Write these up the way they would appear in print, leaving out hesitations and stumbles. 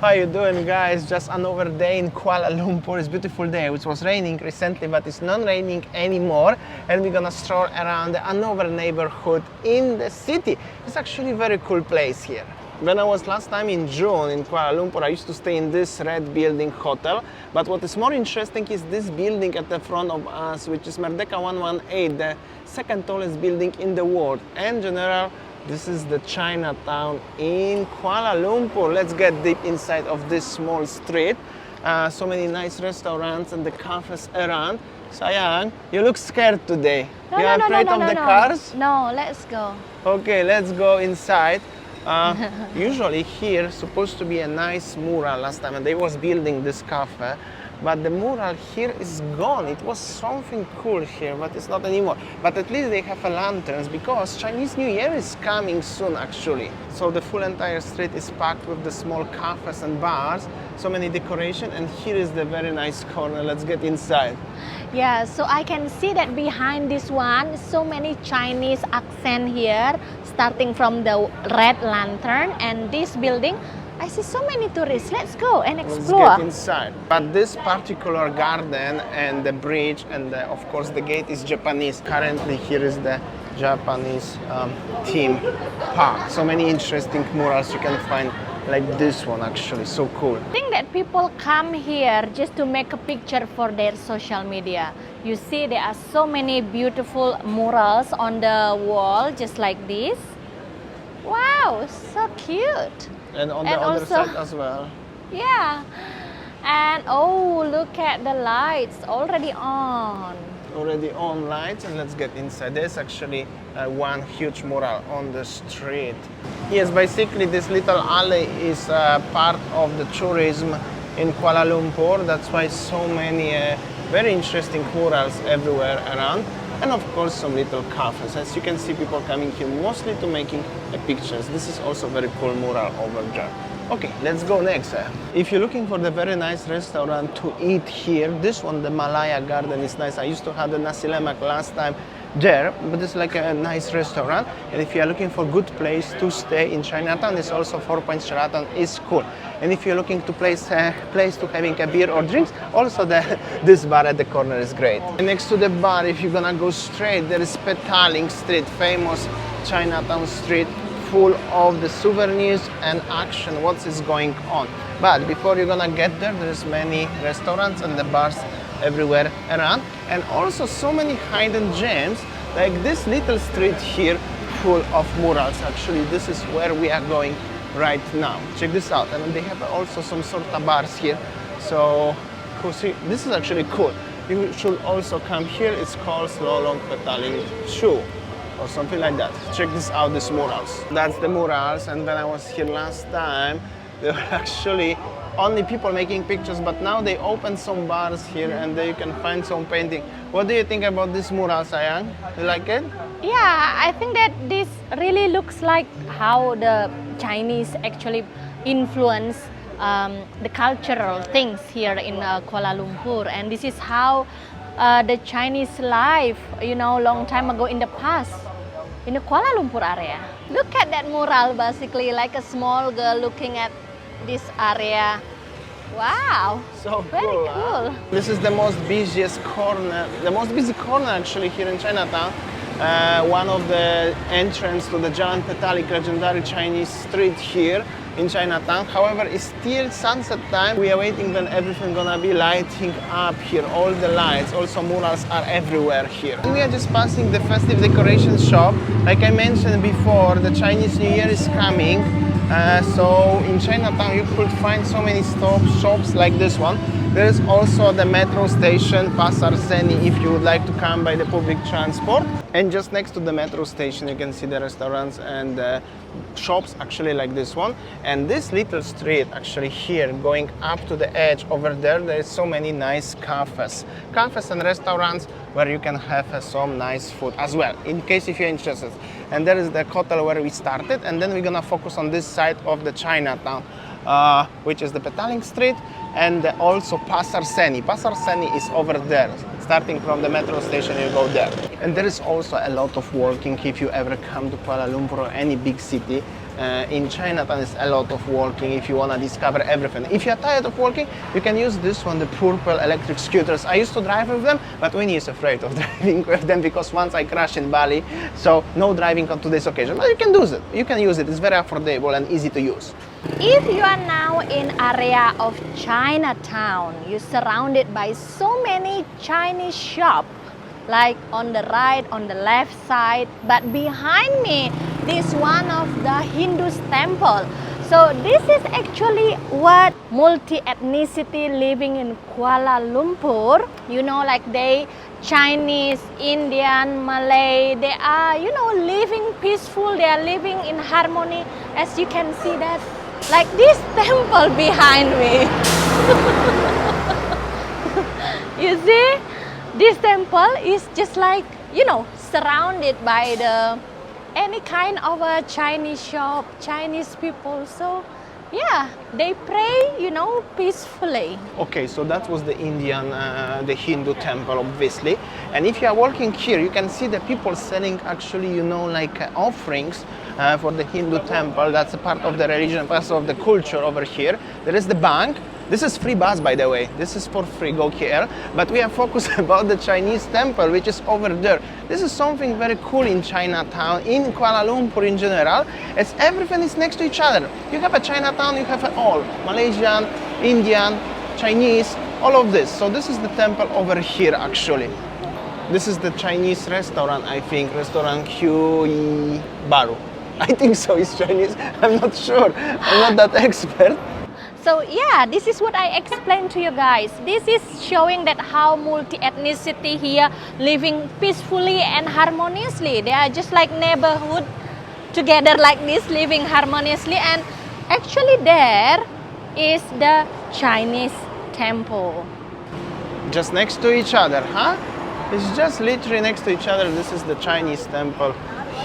How you doing, guys? Just another day in Kuala Lumpur. It's a beautiful day. It was raining recently, but it's not raining anymore. And we're gonna stroll around another neighborhood in the city. It's actually a very cool place here. When I was last time in June in Kuala Lumpur, I used to stay in this red building hotel. But what is more interesting is this building at the front of us, which is Merdeka 118, the second tallest building in the world. And general, this is the Chinatown in Kuala Lumpur. Let's get deep inside of this small street. So many nice restaurants and the cafes around. Sayang, you look scared today. You're afraid of the cars? No, let's go. Okay, let's go inside. Usually here supposed to be a nice mural last time, and they was building this cafe. But the mural here is gone. It was something cool here, but it's not anymore. But at least they have lanterns because Chinese New Year is coming soon actually. So the full entire street is packed with the small cafes and bars. So many decoration, and here is the very nice corner. Let's get inside. Yeah, so I can see that behind this one, so many Chinese accent here, starting from the red lantern and this building. I see so many tourists. Let's go and explore. Let's get inside. But this particular garden and the bridge and of course the gate is Japanese. Currently here is the Japanese theme park. So many interesting murals you can find, like this one actually, so cool. I think that people come here just to make a picture for their social media. You see there are so many beautiful murals on the wall just like this. Wow, so cute. And on the other side as well. Yeah. And oh, look at the lights already on. Already on lights, and let's get inside. There's actually one huge mural on the street. Yes, basically this little alley is part of the tourism in Kuala Lumpur. That's why so many very interesting murals everywhere around. And of course some little cafes. As you can see, people coming here mostly to making pictures. This is also very cool mural over there. Okay, let's go next. If you're looking for the very nice restaurant to eat here, this one, the Malaya Garden, is nice. I used to have the nasi lemak last time there, but it's like a nice restaurant. And if you are looking for good place to stay in Chinatown, it's also 4 Points Sheraton is cool. And if you're looking to place to having a beer or drinks, also this bar at the corner is great. And next to the bar, if you're gonna go straight, there is Petaling Street, famous Chinatown street, full of the souvenirs and action, what is going on. But before you're gonna get there, there's many restaurants and the bars everywhere around, and also so many hidden gems, like this little street here full of murals. Actually, this is where we are going right now. Check this out. And they have also some sort of bars here. So this is actually cool. You should also come here. It's called Lolong Petaling Shoe or something like that. Check this out, these murals. That's the murals. And when I was here last time, there were actually only people making pictures, but now they open some bars here and there you can find some painting. What do you think about this mural, Sayang? You like it? Yeah, I think that this really looks like how the Chinese actually influence the cultural things here in Kuala Lumpur, and this is how the Chinese life, you know, long time ago in the past in the Kuala Lumpur area. Look at that mural, basically like a small girl looking at this area. Wow, so very cool. Cool. This is the most busiest corner, the most busy corner actually here in Chinatown. One of the entrance to the Jalan Petaling, legendary Chinese street here in Chinatown. However, it's still sunset time. We are waiting when everything gonna be lighting up here. All the lights, also murals are everywhere here. We are just passing the festive decoration shop. Like I mentioned before, the Chinese New Year is coming. So in Chinatown you could find so many shops like this one. There is also the metro station, Pasar Seni, if you would like to come by the public transport. And just next to the metro station you can see the restaurants and shops actually like this one. And this little street actually here going up to the edge over there, there is so many nice cafes and restaurants where you can have some nice food as well, in case if you're interested. And there is the hotel where we started, and then we're gonna focus on this side of the Chinatown, which is the Petaling Street and also Pasar Seni. Pasar Seni is over there. Starting from the metro station, you go there. And there is also a lot of walking if you ever come to Kuala Lumpur or any big city. in Chinatown is a lot of walking if you want to discover everything. If you're tired of walking, you can use this one, the purple electric scooters. I used to drive with them, but Winnie is afraid of driving with them because once I crashed in Bali, so no driving on today's occasion. But you can use it. You can use it. It's very affordable and easy to use. If you are now in area of Chinatown, you're surrounded by so many Chinese shops, like on the right, on the left side, but behind me, this one of the Hindu temple. So this is actually what multi-ethnicity living in Kuala Lumpur, you know, like they Chinese, Indian, Malay, they are, you know, living peaceful, they are living in harmony, as you can see that, like this temple behind me. You see? This temple is just like, you know, surrounded by the any kind of a Chinese shop, Chinese people. So yeah, they pray, you know, peacefully. Okay, so that was the Indian, the Hindu temple, obviously. And if you are walking here, you can see the people selling actually, you know, like offerings for the Hindu temple. That's a part of the religion, part of the culture over here. There is the bank. This is free bus, by the way. This is for free, go KL. But we are focused about the Chinese temple, which is over there. This is something very cool in Chinatown, in Kuala Lumpur in general, as everything is next to each other. You have a Chinatown, you have all, Malaysian, Indian, Chinese, all of this. So this is the temple over here, actually. This is the Chinese restaurant, I think, restaurant Yooo Baru. I think so, it's Chinese. I'm not sure. I'm not that expert. So yeah, this is what I explained to you guys. This is showing that how multi-ethnicity here living peacefully and harmoniously. They are just like neighborhood together like this, living harmoniously. And actually there is the Chinese temple. Just next to each other, huh? It's just literally next to each other. This is the Chinese temple.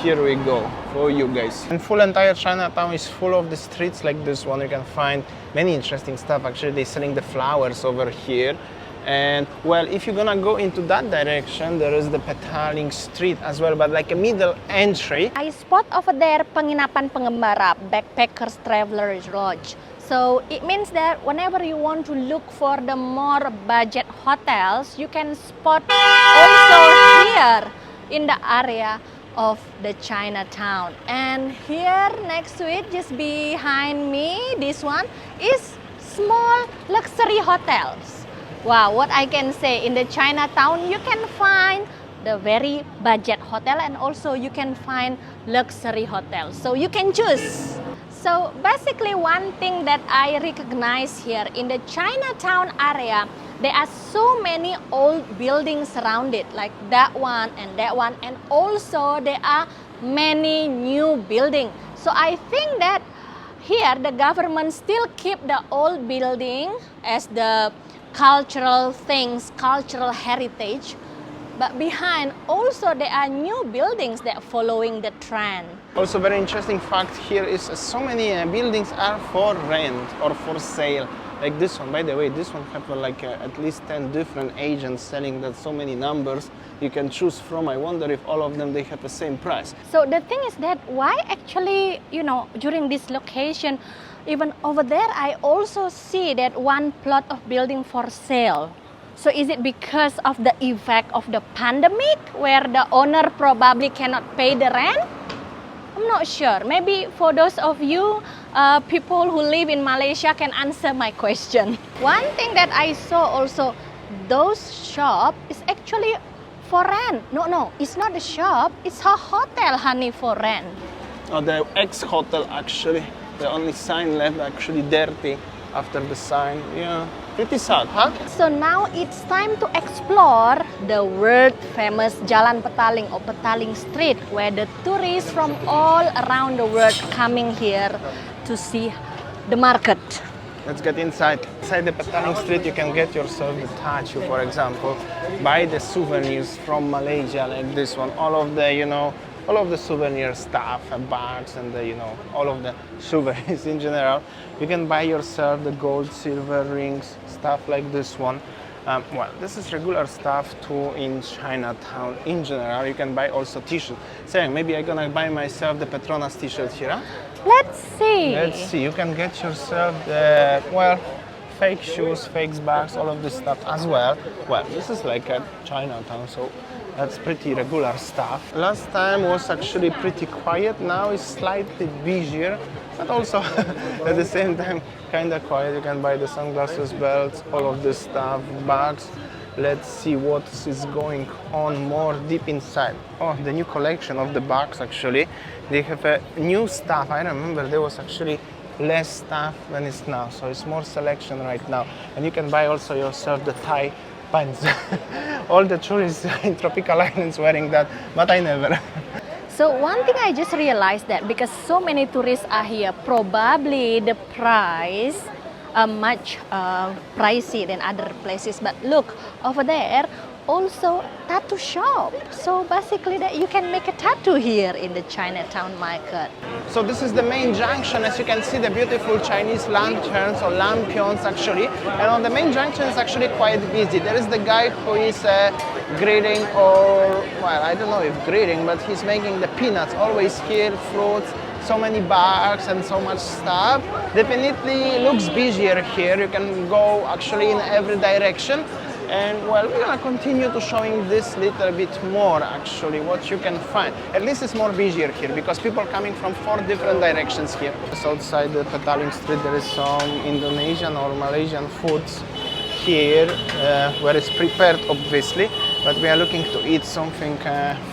Here we go for you guys. And full entire Chinatown is full of the streets like this one. You can find many interesting stuff. Actually, they're selling the flowers over here. And well, if you're gonna go into that direction, there is the Petaling Street as well, but like a middle entry. I spot over there penginapan pengembara, backpackers travelers lodge. So it means that whenever you want to look for the more budget hotels, you can spot also here in the area of the Chinatown. And here next to it, just behind me, this one is small luxury hotels. Wow, what I can say, in the Chinatown you can find the very budget hotel and also you can find luxury hotels. So you can choose. So basically one thing that I recognize here in the Chinatown area, there are so many old buildings around it, like that one, and also there are many new buildings. So I think that here the government still keep the old building as the cultural things, cultural heritage, but behind also there are new buildings that are following the trend. Also very interesting fact here is so many buildings are for rent or for sale. Like this one, by the way, this one have like at least 10 different agents selling that so many numbers you can choose from. I wonder if all of them, they have the same price. So the thing is that why actually, you know, during this location, even over there, I also see that one plot of building for sale. So is it because of the effect of the pandemic where the owner probably cannot pay the rent? I'm not sure. Maybe for those of you people who live in Malaysia can answer my question. One thing that I saw also, those shop is actually for rent. No, it's not a shop. It's a hotel, honey, for rent. Oh, the ex-hotel actually. The only sign left actually dirty after the sign. Yeah, pretty sad, huh? So now it's time to explore the world famous Jalan Petaling or Petaling Street, where the tourists from all around the world coming here to see the market. Let's get inside. Inside the Petaling Street, you can get yourself the statue, for example, buy the souvenirs from Malaysia, like this one. All of the, you know, all of the souvenir stuff, bags, and the, you know, all of the souvenirs in general. You can buy yourself the gold, silver rings, stuff like this one. Well, this is regular stuff too in Chinatown in general. You can buy also t-shirts. Saying maybe I'm gonna buy myself the Petronas t-shirt here. Huh? Let's see. Let's see. You can get yourself the, well, fake shoes, fake bags, all of this stuff as well. Well, this is like a Chinatown, so that's pretty regular stuff. Last time was actually pretty quiet. Now it's slightly busier, but also at the same time kind of quiet. You can buy the sunglasses, belts, all of this stuff, bags. Let's see what is going on more deep inside. Oh, the new collection of the bags actually. They have a new stuff. I remember there was actually less stuff than it's now, so it's more selection right now. And you can buy also yourself the Thai pants. All the tourists in tropical islands wearing that, but I never. So one thing I just realized that because so many tourists are here, probably the price much pricey than other places. But look over there, also tattoo shop. So basically that you can make a tattoo here in the Chinatown market. So this is the main junction. As you can see, the beautiful Chinese lanterns or lampions actually. And on the main junction is actually quite busy. There is the guy who is grilling, or, well, I don't know if grilling, but he's making the peanuts. Always here, fruits, so many bags and so much stuff. Definitely looks busier here. You can go actually in every direction. And well, we're gonna continue to showing this little bit more actually, what you can find. At least it's more busier here because people coming from 4 different directions here. Just outside the Petaling Street there is some Indonesian or Malaysian foods here, where it's prepared obviously, but we are looking to eat something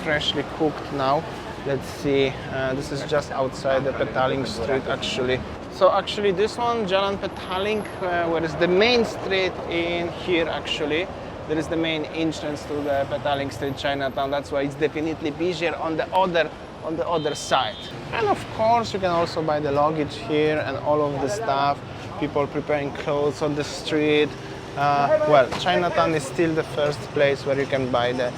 freshly cooked now. Let's see, this is just outside the Petaling Street actually. So actually this one, Jalan Petaling, where is the main street in here actually. There is the main entrance to the Petaling Street, Chinatown. That's why it's definitely busier on the other side. And of course you can also buy the luggage here and all of the stuff. People preparing clothes on the street. Well, Chinatown is still the first place where you can buy the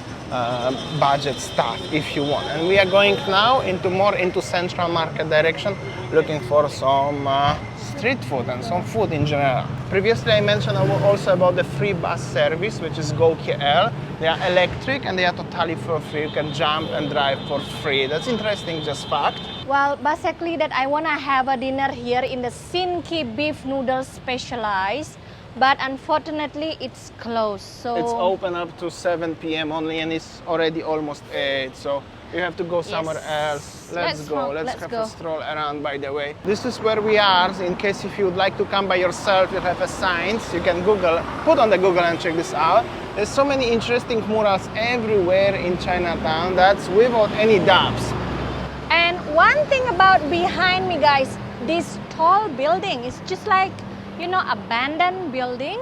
budget stuff if you want. And we are going now more into Central Market direction, looking for some street food and some food in general. Previously I mentioned also about the free bus service, which is GoKL. They are electric and they are totally for free. You can jump and drive for free. That's interesting, just fact. Well, basically that I wanna have a dinner here in the Sinki beef noodles specialized. But unfortunately it's closed. So it's open up to 7 p.m. only and it's already almost 8, so you have to go somewhere else. Let's go. Let's have a stroll around, by the way. This is where we are. In case if you would like to come by yourself, you have a signs. You can put on the Google and check this out. There's so many interesting murals everywhere in Chinatown. That's without any doubts. And one thing about behind me, guys, this tall building is just like, you know, abandoned building.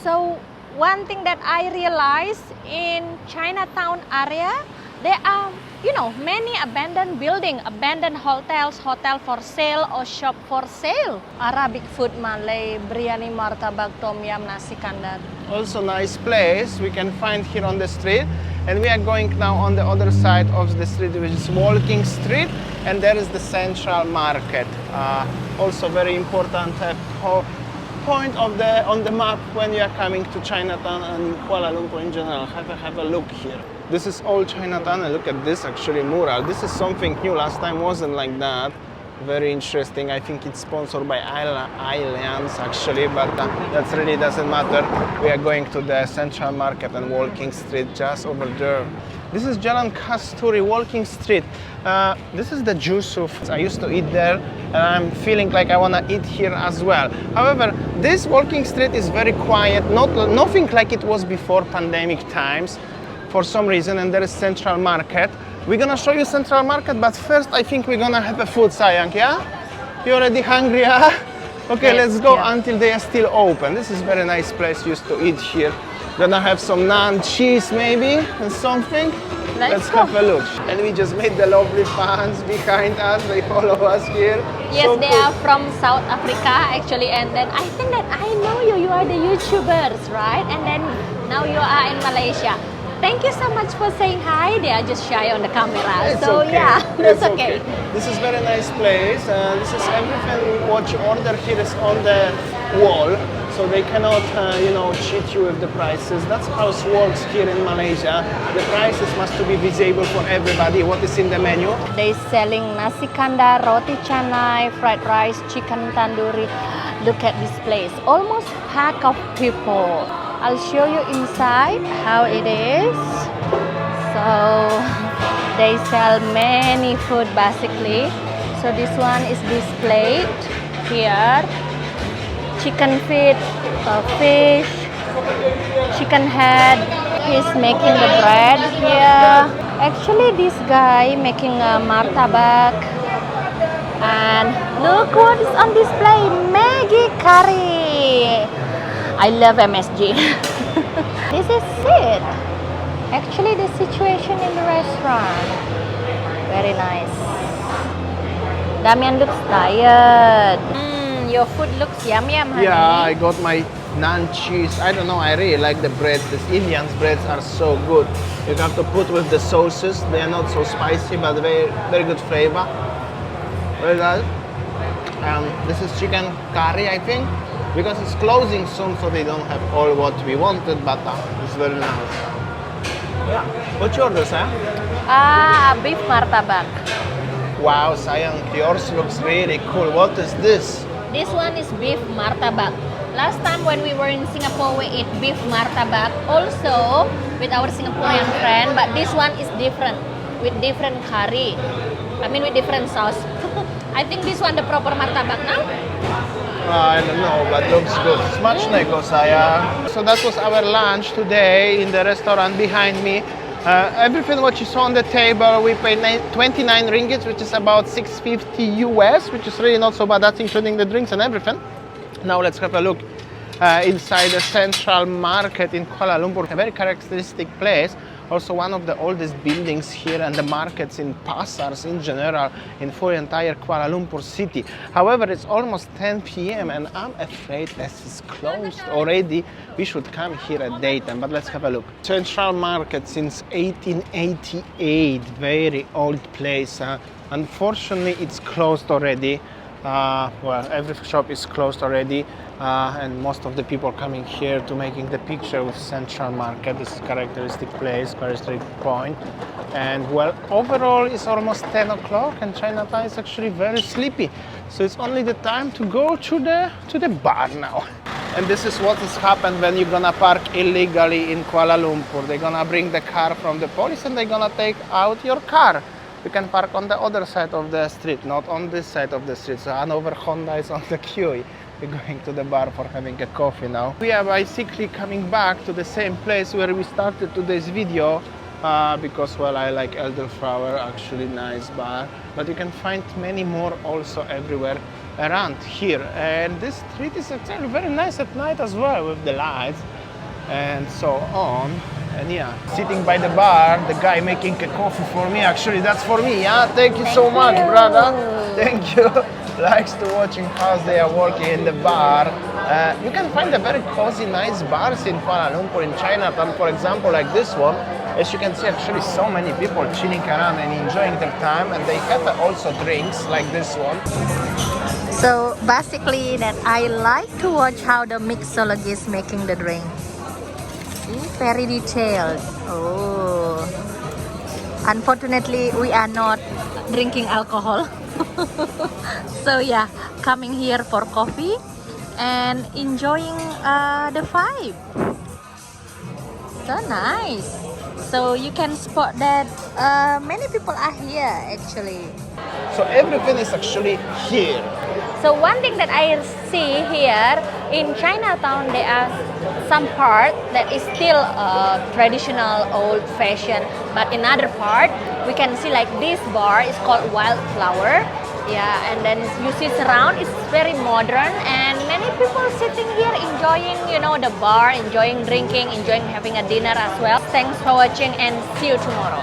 So one thing that I realized in Chinatown area, there are, you know, many abandoned building, abandoned hotels, hotel for sale or shop for sale. Arabic food, Malay, biryani, martabak, tom yum, nasi kandar. Also nice place we can find here on the street. And we are going now on the other side of the street, which is Walking Street, and there is the Central Market. Also very important point on the map when you are coming to Chinatown and Kuala Lumpur in general. Have a look here. This is old Chinatown, and look at this actually mural. This is something new. Last time wasn't like that. Very interesting. I think it's sponsored by Allianz actually, but that really doesn't matter. We are going to the Central Market and Walking Street just over there. This is Jalan Kasturi, Walking Street. This is the Yusuf. I used to eat there and I'm feeling like I want to eat here as well. However, this Walking Street is very quiet, nothing like it was before pandemic times for some reason, and there is Central Market. We're gonna show you Central Market, but first I think we're gonna have a food, Sayang, yeah? You already hungry, yeah? Okay, yes, let's go yeah. Until they are still open. This is very nice place used to eat here. Gonna have some naan, cheese maybe, and something. Let's have a look. And we just made the lovely fans behind us. They follow us here. Yes, so they are from South Africa actually, and then I think that I know you. You are the YouTubers, right? And then now you are in Malaysia. Thank you so much for saying hi. They are just shy on the camera. It's so okay. yeah, that's okay. This is very nice place. This is everything what you order here is on the wall. so they cannot, you know, cheat you with the prices. That's how it works here in Malaysia. The prices must to be visible for everybody. What is in the menu? They selling nasi kandar, roti canai, fried rice, chicken tandoori. Look at this place, almost pack of people. I'll show you inside how it is. So they sell many food basically. So this one is displayed here. Chicken feet, fish, chicken head. He's making the bread here. Actually, this guy making a martabak. And look what is on display, Maggi curry. I love MSG. This is it. Actually, the situation in the restaurant. Very nice. Damian looks tired. Your food looks yum, honey. Yeah, I got my naan cheese. I don't know, I really like the breads. These Indian breads are so good. You have to put with the sauces. They are not so spicy, but very good flavor. Very nice. This is chicken curry, I think, because it's closing soon, so they don't have all what we wanted, but it's very nice. Yeah. What's your order, sir? Beef martabak. Wow, sayang, yours looks really cool. What is this? This one is beef martabak. Last time when we were in Singapore, we eat beef martabak also with our Singaporean friend, but this one is different, with different curry. I mean with different sauce. I think this one the proper martabak now. I don't know, but looks good. Smacznego, sayang. So that was our lunch today in the restaurant behind me. Everything what you saw on the table, we paid 29 ringgits, which is about 650 US, which is really not so bad. That's including the drinks and everything. Now let's have a look inside the central market in Kuala Lumpur. A very characteristic place. Also one of the oldest buildings here, and the markets in pasars in general in for entire Kuala Lumpur city. However, it's almost 10 p.m. and I'm afraid as it's closed already, we should come here at daytime. But let's have a look. Central market since 1888, very old place. Unfortunately, it's closed already. Well, every shop is closed already, and most of the people coming here to making the picture with Central Market. This is characteristic place, characteristic point. And well, overall it's almost 10 o'clock and Chinatown is actually very sleepy. So it's only the time to go to the bar now. And this is what has happened when you're gonna park illegally in Kuala Lumpur. They're gonna bring the car from the police and they're gonna take out your car. You can park on the other side of the street, not on this side of the street. So Hanover Honda is on the queue. We're going to the bar for having a coffee now. We are basically coming back to the same place where we started today's video because, well, I like Elderflower, actually nice bar. But you can find many more also everywhere around here. And this street is actually very nice at night as well with the lights and so on. And yeah, sitting by the bar, the guy making a coffee for me. Actually, that's for me. Yeah, thank you so much, brother. Thank you. Likes to watching how they are working in the bar. You can find a very cozy, nice bars in Kuala Lumpur, in Chinatown, for example, like this one. As you can see, actually, so many people chilling around and enjoying their time, and they have also drinks like this one. So basically, that I like to watch how the mixologist is making the drink. Very detailed. Oh, unfortunately we are not drinking alcohol. So yeah, coming here for coffee and enjoying the vibe. So nice. So you can spot that many people are here actually. So everything is actually here. So one thing that I see here in Chinatown, there are some part that is still traditional, old-fashioned, but in other part we can see like this bar is called Wildflower. Yeah, and then you see surround, it's very modern, and many people sitting here enjoying, you know, the bar, enjoying drinking, enjoying having a dinner as well. Thanks for watching and see you tomorrow.